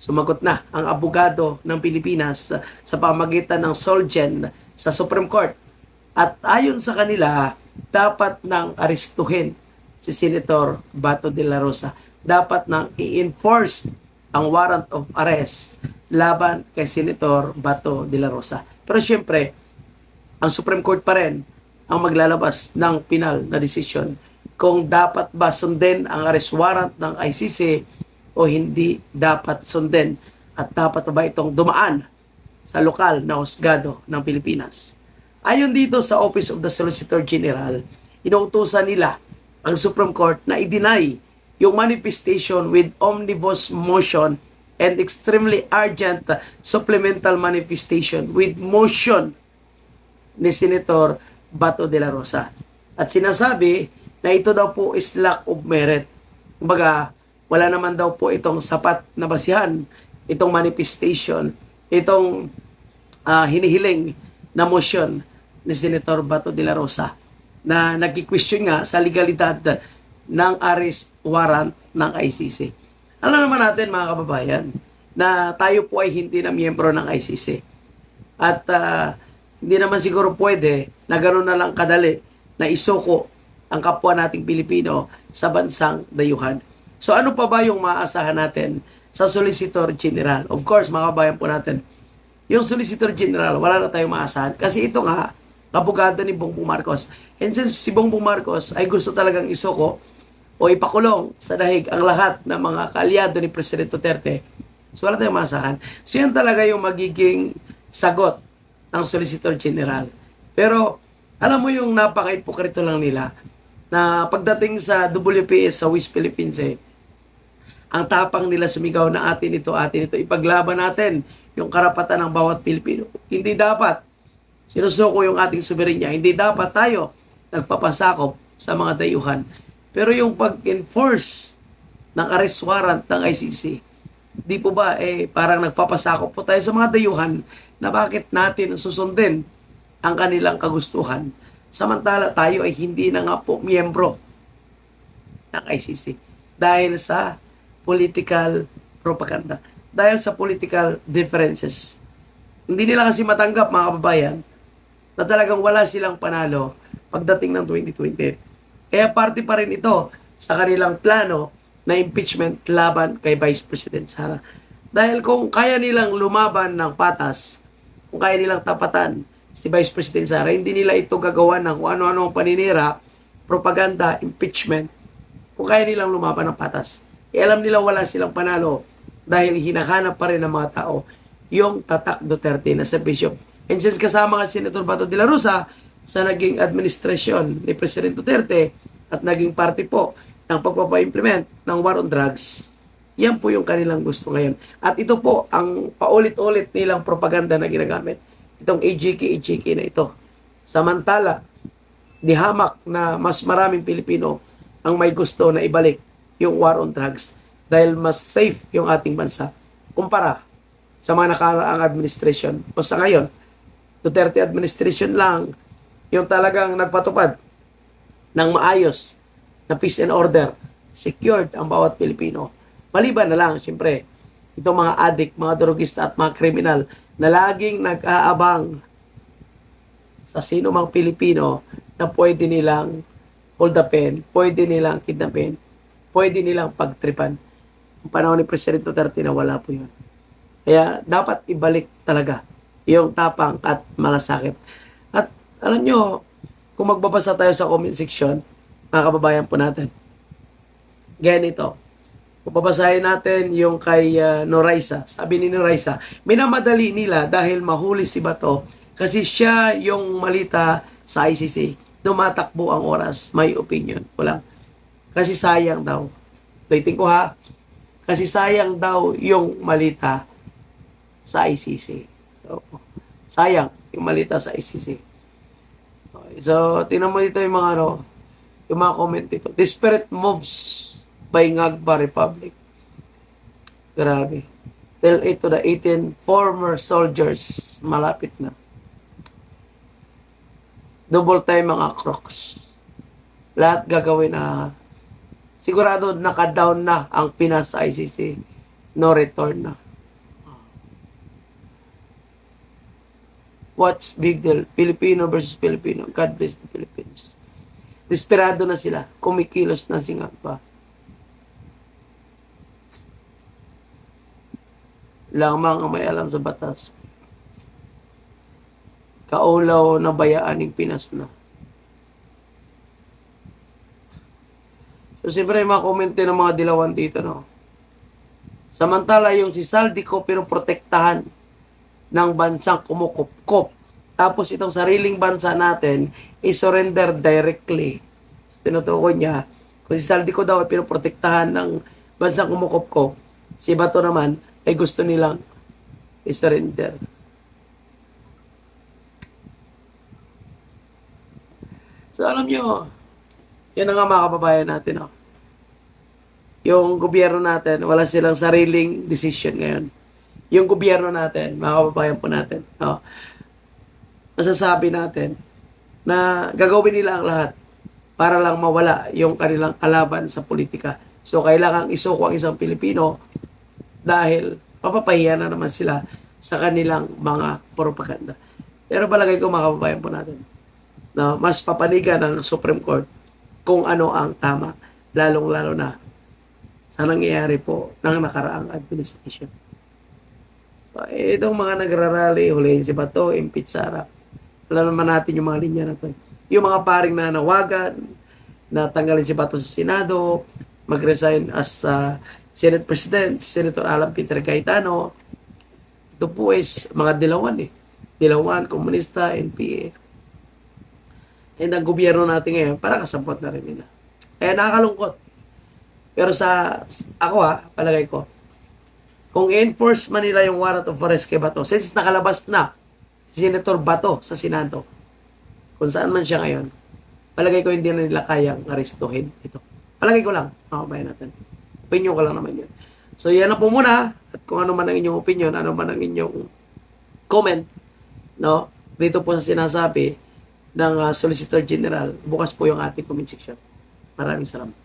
Sumagot na ang abogado ng Pilipinas sa pamagitan ng Solgen sa Supreme Court. At ayon sa kanila, dapat nang arestuhin si Senator Bato de la Rosa. Dapat nang i-enforce ang warrant of arrest laban kay Senator Bato de la Rosa. Pero siyempre, ang Supreme Court pa rin ang maglalabas ng final na desisyon kung dapat ba sundin ang arrest warrant ng ICC o hindi dapat sundin at dapat ba itong dumaan sa lokal na husgado ng Pilipinas. Ayon dito sa Office of the Solicitor General, inuutusan nila ang Supreme Court na i-deny yung manifestation with omnibus motion and extremely urgent supplemental manifestation with motion ni Senator Bato de la Rosa. At sinasabi na ito daw po is lack of merit. Kumbaga, wala naman daw po itong sapat na basihan, itong manifestation, itong hinihiling na motion ni Senator Bato de la Rosa na nagki-question nga sa legalidad ng arrest warrant ng ICC. Alam naman natin mga kababayan na tayo po ay hindi na miyembro ng ICC. At hindi naman siguro pwede na gano'n na lang kadali na isuko ang kapwa nating Pilipino sa bansang dayuhan. So ano pa ba yung maaasahan natin sa Solicitor General? Of course, mga kababayan po natin, yung Solicitor General, wala na tayong maasahan. Kasi ito nga, abogado ni Bongbong Marcos. And since si Bongbong Marcos ay gusto talagang isuko o ipakulong sa dahig ang lahat ng mga kaalyado ni President Duterte, so wala tayong maasahan. So yan talaga yung magiging sagot ng Solicitor General. Pero alam mo yung napaka-ipokrito lang nila na pagdating sa WPS sa West Philippines ang tapang nila sumigaw na atin ito, ipaglaban natin yung karapatan ng bawat Pilipino. Hindi dapat sinusuko yung ating soberenya. Hindi dapat tayo nagpapasakop sa mga dayuhan. Pero yung pag-enforce ng arrest warrant ng ICC, di po ba parang nagpapasakop po tayo sa mga dayuhan na bakit natin susundin ang kanilang kagustuhan. Samantala tayo ay hindi na nga po miyembro ng ICC dahil sa political propaganda, dahil sa political differences. Hindi nila kasi matanggap mga kababayan na talagang wala silang panalo pagdating ng 2020. Kaya parte pa rin ito sa kanilang plano na impeachment laban kay Vice President Sara. Dahil kung kaya nilang lumaban ng patas, kung kaya nilang tapatan si Vice President Sara, hindi nila ito gagawa ng kung ano-ano ang paninira, propaganda, impeachment, kung kaya nilang lumaban ng patas. Alam nila wala silang panalo dahil hinahanap pa rin ng mga tao yung tatak Duterte na sa Bishop. And since kasama nga si Senator Bato de la Rosa sa naging administrasyon ni President Duterte at naging party po ng pagpapa-implement ng war on drugs, yan po yung kanilang gusto ngayon. At ito po ang paulit-ulit nilang propaganda na ginagamit. Itong AJK na ito. Samantala, dihamak na mas maraming Pilipino ang may gusto na ibalik yung war on drugs dahil mas safe yung ating bansa kumpara sa mga nakaraang administration. O sa ngayon, Duterte administration lang yung talagang nagpatupad ng maayos na peace and order, secured ang bawat Pilipino. Maliban na lang, siyempre, itong mga addict, mga drogista at mga kriminal na laging nag-aabang sa sino mang Pilipino na pwede nilang hold upin, pwede nilang kidnapin, pwede nilang pagtripan. Ang panahon ni President Duterte na wala po yun. Kaya dapat ibalik talaga yung tapang at malasakit. At alam nyo, kung magbabasa tayo sa comment section, mga kababayan po natin, ganito. Kung babasahin natin yung kay Noraisa, sabi ni Noraisa, minamadali nila dahil mahuli si Bato kasi siya yung malita sa ICC. Dumatakbo ang oras, may opinion. Walang. Kasi sayang daw. Rating ko ha. Kasi sayang daw yung malita sa ICC. So, sayang yung malita sa ICC. Okay. So, tingnan mo dito yung mga yung mga comment dito. Desperate moves by Ngagba Republic. Grabe. Tell it to the 18 former soldiers. Malapit na. Double time mga crocs. Lahat gagawin na sigurado naka-down na ang Pinas sa ICC. No return na. What's big deal? Filipino versus Filipino. God bless the Philippines. Desperado na sila. Kumikilos na singa pa. Lamang ang may alam sa batas. Kaulaw na bayaaning Pinas na. So, siyempre, mga kommente ng mga dilawan dito, no? Samantala, yung si Saldico, pero protektahan ng bansang kumukupkup. Tapos, itong sariling bansa natin, i-surrender directly. Tinutukoy niya, kung si Saldico daw ay pinoprotektahan ng bansang kumukupkup, si Bato naman ay gusto nilang i-surrender. So, alam nyo, yan ang mga kababayan natin, no? Yung gobyerno natin, wala silang sariling decision ngayon. Yung gobyerno natin, mga kababayan po natin, no? Masasabi natin na gagawin nila ang lahat para lang mawala yung kanilang kalaban sa politika. So, kailangang isuko ang isang Pilipino dahil papapahiya na naman sila sa kanilang mga propaganda. Pero palagay ko, mga kababayan po natin, na mas papanigan ng Supreme Court kung ano ang tama, lalong-lalo na sa nangyayari po ng nakaraang administration. Itong mga nagrarally, hulihin si Bato, impeach Sara. Alam naman natin yung mga linya na to. Yung mga paring na nawagan, na tanggalin si Bato sa Senado, mag-resign as Senate President, si Senator Alan Peter Cayetano. Ito po is mga dilawan eh. Dilawan, komunista, NPA. And ang gobyerno natin ngayon, parang kasabot na rin nila. Kaya nakakalungkot. Pero ako palagay ko, kung i-enforce man nila yung warrant of arrest kay Bato, since nakalabas na si Senator Bato sa Senado, kung saan man siya ngayon, palagay ko hindi na nila kayang arestuhin ito. Palagay ko lang, mga kabayan natin. Opinion ko lang naman yun. So yan na po muna, at kung ano man ang inyong opinion, ano man ang inyong comment, no, dito po sa sinasabi ng Solicitor General, bukas po yung ating comment section. Maraming salamat.